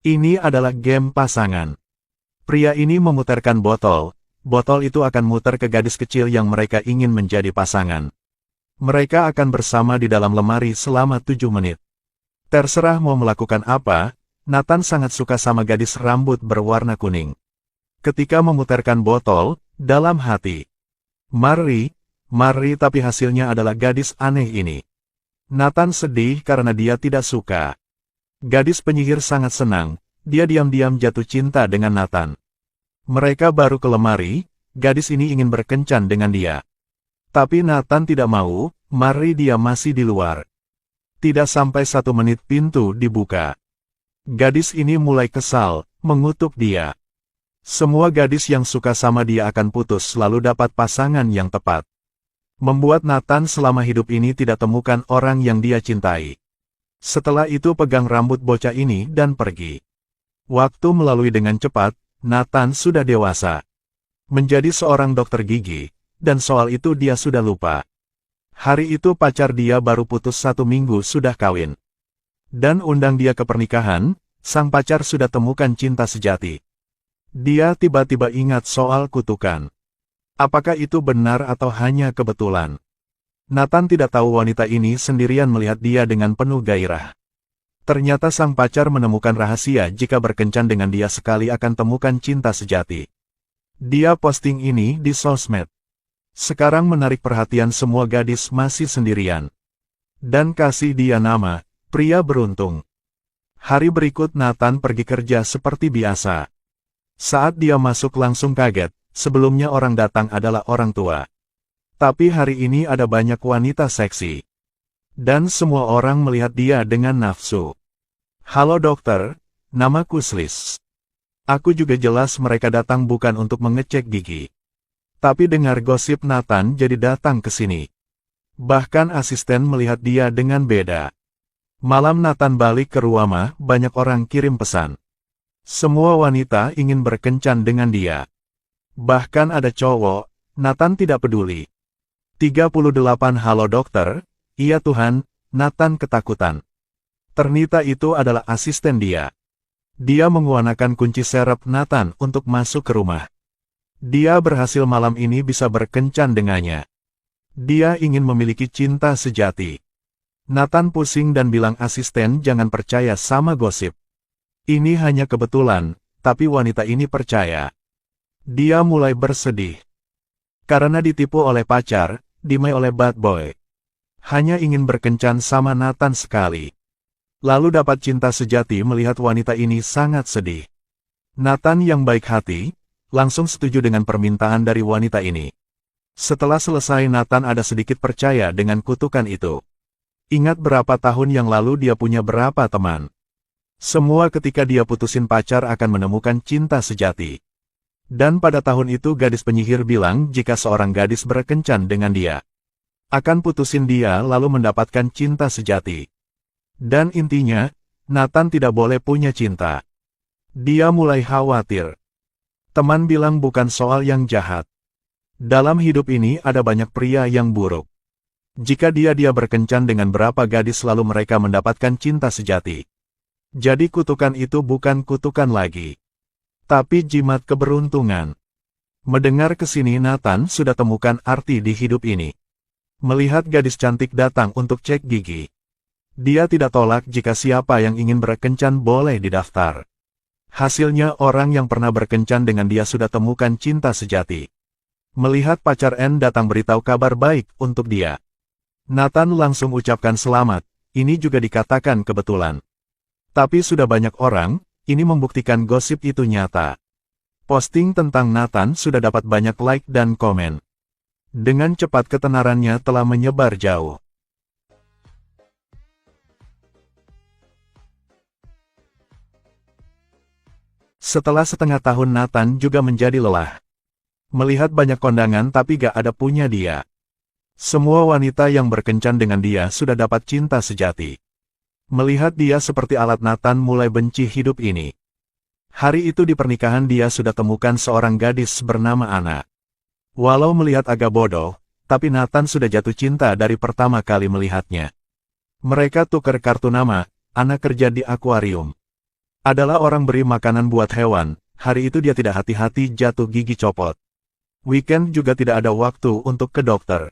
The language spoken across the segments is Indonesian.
Ini adalah game pasangan. Pria ini memutarkan botol. Botol itu akan muter ke gadis kecil yang mereka ingin menjadi pasangan. Mereka akan bersama di dalam lemari selama 7 menit. Terserah mau melakukan apa, Nathan sangat suka sama gadis rambut berwarna kuning. Ketika memutarkan botol, dalam hati, Mari, tapi hasilnya adalah gadis aneh ini. Nathan sedih karena dia tidak suka. Gadis penyihir sangat senang, dia diam-diam jatuh cinta dengan Nathan. Mereka baru ke lemari, gadis ini ingin berkencan dengan dia. Tapi Nathan tidak mau, dia masih di luar. Tidak sampai 1 menit pintu dibuka. Gadis ini mulai kesal, mengutuk dia. Semua gadis yang suka sama dia akan putus lalu dapat pasangan yang tepat. Membuat Nathan selama hidup ini tidak temukan orang yang dia cintai. Setelah itu pegang rambut bocah ini dan pergi. Waktu melalui dengan cepat, Nathan sudah dewasa. Menjadi seorang dokter gigi, dan soal itu dia sudah lupa. Hari itu pacar dia baru putus 1 minggu sudah kawin. Dan undang dia ke pernikahan, sang pacar sudah temukan cinta sejati. Dia tiba-tiba ingat soal kutukan. Apakah itu benar atau hanya kebetulan? Nathan tidak tahu wanita ini sendirian melihat dia dengan penuh gairah. Ternyata sang pacar menemukan rahasia jika berkencan dengan dia sekali akan temukan cinta sejati. Dia posting ini di sosmed. Sekarang menarik perhatian semua gadis masih sendirian. Dan kasih dia nama, pria beruntung. Hari berikut Nathan pergi kerja seperti biasa. Saat dia masuk langsung kaget, sebelumnya orang datang adalah orang tua. Tapi hari ini ada banyak wanita seksi. Dan semua orang melihat dia dengan nafsu. Halo dokter, namaku Sliss. Aku juga jelas mereka datang bukan untuk mengecek gigi. Tapi dengar gosip Nathan jadi datang ke sini. Bahkan asisten melihat dia dengan beda. Malam Nathan balik ke rumah, banyak orang kirim pesan. Semua wanita ingin berkencan dengan dia. Bahkan ada cowok, Nathan tidak peduli. 38 Halo dokter, iya Tuhan, Nathan ketakutan. Ternyata itu adalah asisten dia. Dia menguanakan kunci serep Nathan untuk masuk ke rumah. Dia berhasil malam ini bisa berkencan dengannya. Dia ingin memiliki cinta sejati. Nathan pusing dan bilang asisten jangan percaya sama gosip. Ini hanya kebetulan, tapi wanita ini percaya. Dia mulai bersedih. Karena ditipu oleh pacar, dimai oleh bad boy. Hanya ingin berkencan sama Nathan sekali. Lalu dapat cinta sejati melihat wanita ini sangat sedih. Nathan yang baik hati, langsung setuju dengan permintaan dari wanita ini. Setelah selesai Nathan ada sedikit percaya dengan kutukan itu. Ingat berapa tahun yang lalu dia punya berapa teman. Semua ketika dia putusin pacar akan menemukan cinta sejati. Dan pada tahun itu gadis penyihir bilang jika seorang gadis berkencan dengan dia, akan putusin dia lalu mendapatkan cinta sejati. Dan intinya, Nathan tidak boleh punya cinta. Dia mulai khawatir. Teman bilang bukan soal yang jahat. Dalam hidup ini ada banyak pria yang buruk. Jika dia berkencan dengan berapa gadis lalu mereka mendapatkan cinta sejati. Jadi kutukan itu bukan kutukan lagi. Tapi jimat keberuntungan. Mendengar kesini Nathan sudah temukan arti di hidup ini. Melihat gadis cantik datang untuk cek gigi. Dia tidak tolak jika siapa yang ingin berkencan boleh didaftar. Hasilnya orang yang pernah berkencan dengan dia sudah temukan cinta sejati. Melihat pacar N datang beritahu kabar baik untuk dia. Nathan langsung ucapkan selamat, ini juga dikatakan kebetulan. Tapi sudah banyak orang, ini membuktikan gosip itu nyata. Posting tentang Nathan sudah dapat banyak like dan komen. Dengan cepat ketenarannya telah menyebar jauh. Setelah setengah tahun Nathan juga menjadi lelah. Melihat banyak kondangan tapi gak ada punya dia. Semua wanita yang berkencan dengan dia sudah dapat cinta sejati. Melihat dia seperti alat Nathan mulai benci hidup ini. Hari itu di pernikahan dia sudah temukan seorang gadis bernama Anna. Walau melihat agak bodoh, tapi Nathan sudah jatuh cinta dari pertama kali melihatnya. Mereka tukar kartu nama, Anna kerja di akuarium. Adalah orang beri makanan buat hewan, hari itu dia tidak hati-hati jatuh gigi copot. Weekend juga tidak ada waktu untuk ke dokter.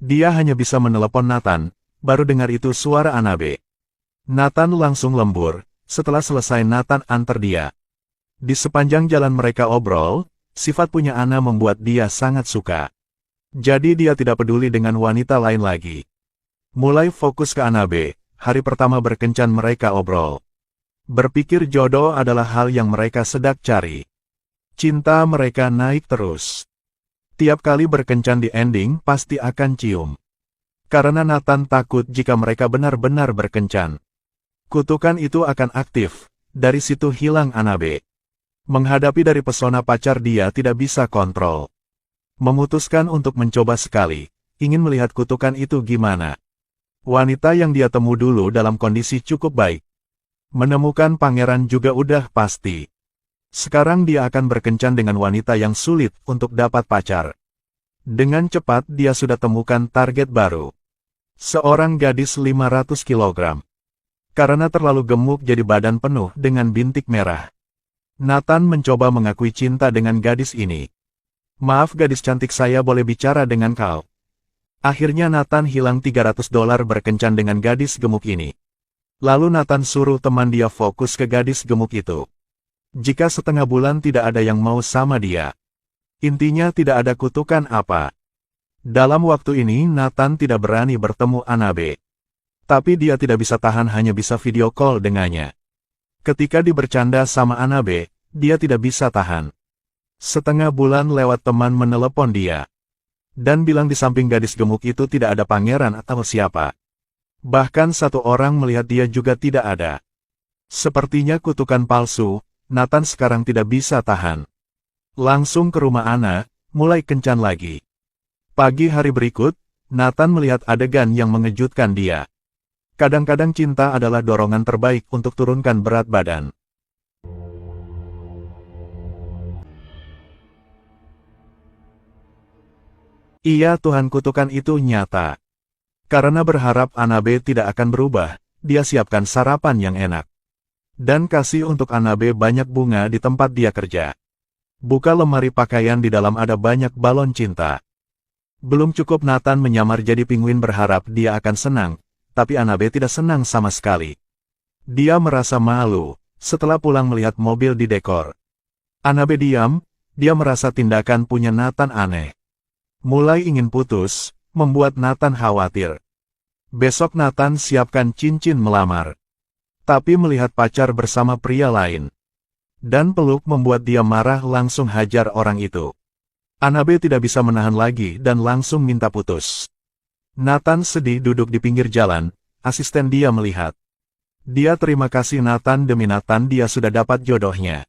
Dia hanya bisa menelepon Nathan, baru dengar itu suara Anabe. Nathan langsung lembur, setelah selesai Nathan antar dia. Di sepanjang jalan mereka obrol, sifat punya Ana membuat dia sangat suka. Jadi dia tidak peduli dengan wanita lain lagi. Mulai fokus ke Anabe, hari pertama berkencan mereka obrol. Berpikir jodoh adalah hal yang mereka sedang cari. Cinta mereka naik terus. Tiap kali berkencan di ending pasti akan cium. Karena Nathan takut jika mereka benar-benar berkencan. Kutukan itu akan aktif, dari situ hilang Anabe. Menghadapi dari pesona pacar dia tidak bisa kontrol. Memutuskan untuk mencoba sekali, ingin melihat kutukan itu gimana. Wanita yang dia temu dulu dalam kondisi cukup baik. Menemukan pangeran juga udah pasti. Sekarang dia akan berkencan dengan wanita yang sulit untuk dapat pacar. Dengan cepat dia sudah temukan target baru. Seorang gadis 500 kg. Karena terlalu gemuk jadi badan penuh dengan bintik merah. Nathan mencoba mengakui cinta dengan gadis ini. Maaf gadis cantik, saya boleh bicara dengan kau? Akhirnya Nathan hilang $300 berkencan dengan gadis gemuk ini. Lalu Nathan suruh teman dia fokus ke gadis gemuk itu. Jika setengah bulan tidak ada yang mau sama dia. Intinya tidak ada kutukan apa. Dalam waktu ini Nathan tidak berani bertemu Anabe. Tapi dia tidak bisa tahan hanya bisa video call dengannya. Ketika dibercanda sama Anabe, dia tidak bisa tahan. Setengah bulan lewat teman menelepon dia. Dan bilang di samping gadis gemuk itu tidak ada pangeran atau siapa. Bahkan satu orang melihat dia juga tidak ada. Sepertinya kutukan palsu, Nathan sekarang tidak bisa tahan. Langsung ke rumah Ana, mulai kencan lagi. Pagi hari berikut, Nathan melihat adegan yang mengejutkan dia. Kadang-kadang cinta adalah dorongan terbaik untuk turunkan berat badan. Iya Tuhan, kutukan itu nyata. Karena berharap Anabe tidak akan berubah, dia siapkan sarapan yang enak. Dan kasih untuk Anabe banyak bunga di tempat dia kerja. Buka lemari pakaian, di dalam ada banyak balon cinta. Belum cukup Nathan menyamar jadi penguin berharap dia akan senang, tapi Anabe tidak senang sama sekali. Dia merasa malu, setelah pulang melihat mobil di dekor. Anabe diam, dia merasa tindakan punya Nathan aneh. Mulai ingin putus, membuat Nathan khawatir. Besok Nathan siapkan cincin melamar. Tapi melihat pacar bersama pria lain. Dan peluk membuat dia marah, langsung hajar orang itu. Anabe tidak bisa menahan lagi dan langsung minta putus. Nathan sedih duduk di pinggir jalan, asisten dia melihat. Dia terima kasih Nathan, demi Nathan dia sudah dapat jodohnya.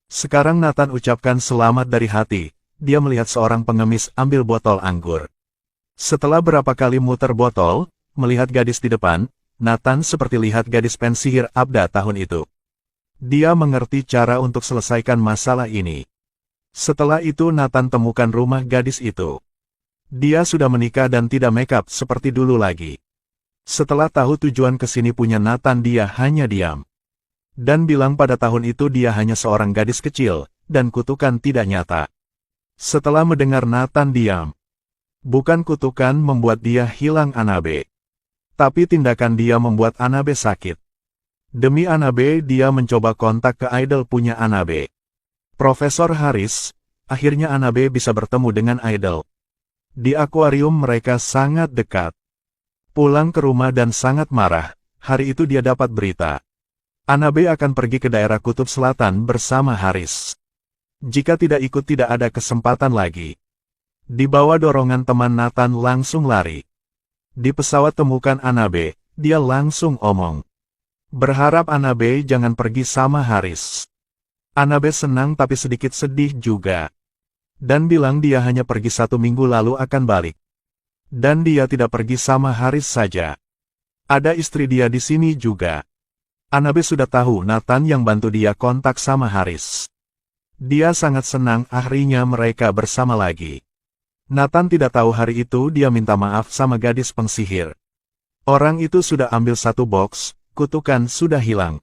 Sekarang Nathan ucapkan selamat dari hati, dia melihat seorang pengemis ambil botol anggur. Setelah berapa kali muter botol, melihat gadis di depan, Nathan seperti lihat gadis pensihir Abda tahun itu. Dia mengerti cara untuk selesaikan masalah ini. Setelah itu Nathan temukan rumah gadis itu. Dia sudah menikah dan tidak makeup seperti dulu lagi. Setelah tahu tujuan kesini punya Nathan, dia hanya diam. Dan bilang pada tahun itu dia hanya seorang gadis kecil, dan kutukan tidak nyata. Setelah mendengar Nathan diam. Bukan kutukan membuat dia hilang Anabe. Tapi tindakan dia membuat Anabe sakit. Demi Anabe dia mencoba kontak ke idol punya Anabe. Profesor Haris, akhirnya Anabe bisa bertemu dengan idol. Di akuarium mereka sangat dekat. Pulang ke rumah dan sangat marah, hari itu dia dapat berita. Anabe akan pergi ke daerah Kutub Selatan bersama Haris. Jika tidak ikut tidak ada kesempatan lagi. Di bawah dorongan teman Nathan langsung lari. Di pesawat temukan Anabe, dia langsung omong. Berharap Anabe jangan pergi sama Haris. Anabe senang tapi sedikit sedih juga. Dan bilang dia hanya pergi 1 minggu lalu akan balik. Dan dia tidak pergi sama Haris saja. Ada istri dia di sini juga. Anabe sudah tahu Nathan yang bantu dia kontak sama Haris. Dia sangat senang akhirnya mereka bersama lagi. Nathan tidak tahu hari itu dia minta maaf sama gadis pengsihir. Orang itu sudah ambil 1 box, kutukan sudah hilang.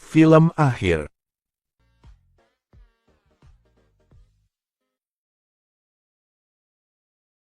Film akhir.